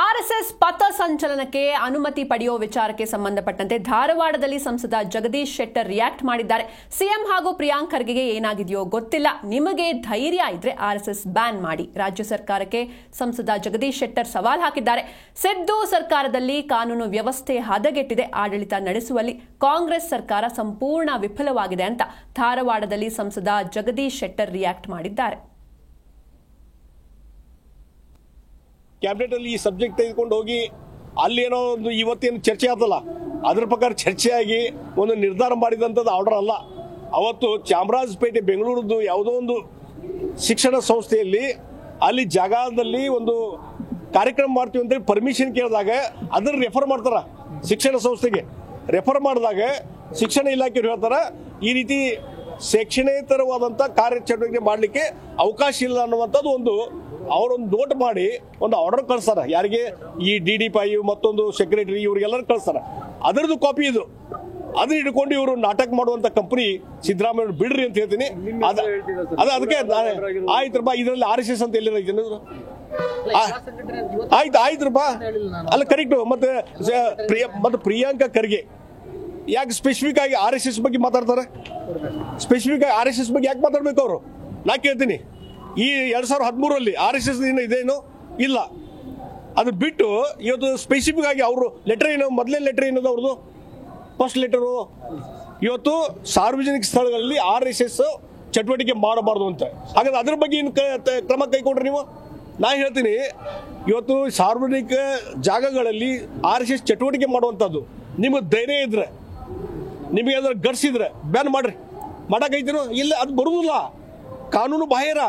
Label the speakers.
Speaker 1: RSS ಪಥಸಂಚಲನಕ್ಕೆ ಅನುಮತಿ ಪಡೆಯುವ ವಿಚಾರಕ್ಕೆ ಸಂಬಂಧಪಟ್ಟಂತೆ ಧಾರವಾಡದಲ್ಲಿ ಸಂಸದ ಜಗದೀಶ್ ಶೆಟ್ಟರ್ ರಿಯಾಕ್ಟ್ ಮಾಡಿದ್ದಾರೆ. ಸಿಎಂ ಹಾಗೂ ಪ್ರಿಯಾಂಕ್ ಖರ್ಗೆಗೆ ಏನಾಗಿದೆಯೋ ಗೊತ್ತಿಲ್ಲ, ನಿಮಗೆ ಧೈರ್ಯ ಇದ್ರೆ ಆರ್ಎಸ್ಎಸ್ ಬ್ಯಾನ್ ಮಾಡಿ. ರಾಜ್ಯ ಸರ್ಕಾರಕ್ಕೆ ಸಂಸದ ಜಗದೀಶ್ ಶೆಟ್ಟರ್ ಸವಾಲ್ ಹಾಕಿದ್ದಾರೆ. ಸಿದ್ದು ಸರ್ಕಾರದಲ್ಲಿ ಕಾನೂನು ವ್ಯವಸ್ಥೆ ಹದಗೆಟ್ಟಿದೆ, ಆಡಳಿತ ನಡೆಸುವಲ್ಲಿ ಕಾಂಗ್ರೆಸ್ ಸರ್ಕಾರ ಸಂಪೂರ್ಣ ವಿಫಲವಾಗಿದೆ ಅಂತ ಧಾರವಾಡದಲ್ಲಿ ಸಂಸದ ಜಗದೀಶ್ ಶೆಟ್ಟರ್ ರಿಯಾಕ್ಟ್ ಮಾಡಿದ್ದಾರೆ.
Speaker 2: ಕ್ಯಾಬಿನೆಟ್ ಅಲ್ಲಿ ಈ ಸಬ್ಜೆಕ್ಟ್ ತೆಗೆದುಕೊಂಡು ಹೋಗಿ ಅಲ್ಲೇನೋ ಒಂದು ಇವತ್ತೇನು ಚರ್ಚೆ ಆದಲ್ಲ, ಅದ್ರ ಪ್ರಕಾರ ಚರ್ಚೆಯಾಗಿ ಒಂದು ನಿರ್ಧಾರ ಮಾಡಿದಂಥದ್ದು ಆರ್ಡರ್ ಅಲ್ಲ. ಅವತ್ತು ಚಾಮರಾಜಪೇಟೆ ಬೆಂಗಳೂರದ್ದು ಯಾವುದೋ ಒಂದು ಶಿಕ್ಷಣ ಸಂಸ್ಥೆಯಲ್ಲಿ ಅಲ್ಲಿ ಜಾಗದಲ್ಲಿ ಒಂದು ಕಾರ್ಯಕ್ರಮ ಮಾಡ್ತೀವಿ ಅಂತೇಳಿ ಪರ್ಮಿಷನ್ ಕೇಳಿದಾಗ ಅದನ್ನ ರೆಫರ್ ಮಾಡ್ತಾರ ಶಿಕ್ಷಣ ಸಂಸ್ಥೆಗೆ. ರೆಫರ್ ಮಾಡಿದಾಗ ಶಿಕ್ಷಣ ಇಲಾಖೆಯವರು ಹೇಳ್ತಾರ ಈ ರೀತಿ ಶೈಕ್ಷಣೇತರವಾದಂಥ ಕಾರ್ಯಚಟುವಟಿಕೆ ಮಾಡಲಿಕ್ಕೆ ಅವಕಾಶ ಇಲ್ಲ ಅನ್ನುವಂಥದ್ದು ಒಂದು ಅವರೊಂದು ನೋಟ್ ಮಾಡಿ ಒಂದು ಆರ್ಡರ್ ಕಳಿಸ್ತಾರ. ಯಾರಿಗೆ? ಈ DD5 ಮತ್ತೊಂದು ಸೆಕ್ರೆಟರಿ ಇವ್ರಿಗೆಲ್ಲರೂ ಕಳಿಸ್ತಾರ. ಅದರದ್ದು ಕಾಪಿ ಇದು. ಅದನ್ನ ಹಿಡ್ಕೊಂಡು ಇವರು ನಾಟಕ ಮಾಡುವಂತ ಕಂಪನಿ ಸಿದ್ದರಾಮಯ್ಯ ಬಿಡ್ರಿ ಅಂತ ಹೇಳ್ತೀನಿ. ಅದಕ್ಕೆ ಆಯ್ತು ಬಾ, ಇದರಲ್ಲಿ RSS ಅಂತ ಎಲ್ಲಿರ ಆಯ್ತು ಬಾ, ಅಲ್ಲ ಕರೆಕ್ಟ್. ಮತ್ತೆ ಪ್ರಿಯಾಂಕ ಖರ್ಗೆ ಯಾಕೆ ಸ್ಪೆಸಿಫಿಕ್ ಆಗಿ RSS ಬಗ್ಗೆ ಮಾತಾಡ್ತಾರೆ? ಸ್ಪೆಸಿಫಿಕ್ ಆಗಿ RSS ಬಗ್ಗೆ ಯಾಕೆ ಮಾತಾಡ್ಬೇಕು ಅವರು? ನಾ ಕೇಳ್ತೀನಿ. ಈ 2013 RSS ಇದೇನು ಇಲ್ಲ. ಅದು ಬಿಟ್ಟು ಇವತ್ತು ಸ್ಪೆಸಿಫಿಕ್ ಆಗಿ ಅವರು ಲೆಟರ್ ಏನು, ಮೊದಲೇ ಲೆಟರ್ ಏನದು ಅವ್ರದ್ದು? ಫಸ್ಟ್ ಲೆಟರು ಇವತ್ತು ಸಾರ್ವಜನಿಕ ಸ್ಥಳಗಳಲ್ಲಿ RSS ಚಟುವಟಿಕೆ ಮಾಡಬಾರ್ದು ಅಂತ. ಹಾಗಾದ್ರೆ ಅದ್ರ ಬಗ್ಗೆ ಏನು ಕ್ರಮ ಕೈಗೊಂಡ್ರೆ ನೀವು? ನಾ ಹೇಳ್ತೀನಿ, ಇವತ್ತು ಸಾರ್ವಜನಿಕ ಜಾಗಗಳಲ್ಲಿ RSS ಚಟುವಟಿಕೆ ಮಾಡುವಂಥದ್ದು ನಿಮಗೆ ಧೈರ್ಯ ಇದ್ರೆ, ನಿಮಗೆ ಅದ್ರ ಗಡ್ಸಿದ್ರೆ ಬ್ಯಾನ್ ಮಾಡ್ರಿ. ಮಾಡಕೈತಿನೋ ಇಲ್ಲ, ಅದು ಬರುವುದಿಲ್ಲ, ಕಾನೂನು ಬಾಹಿರ.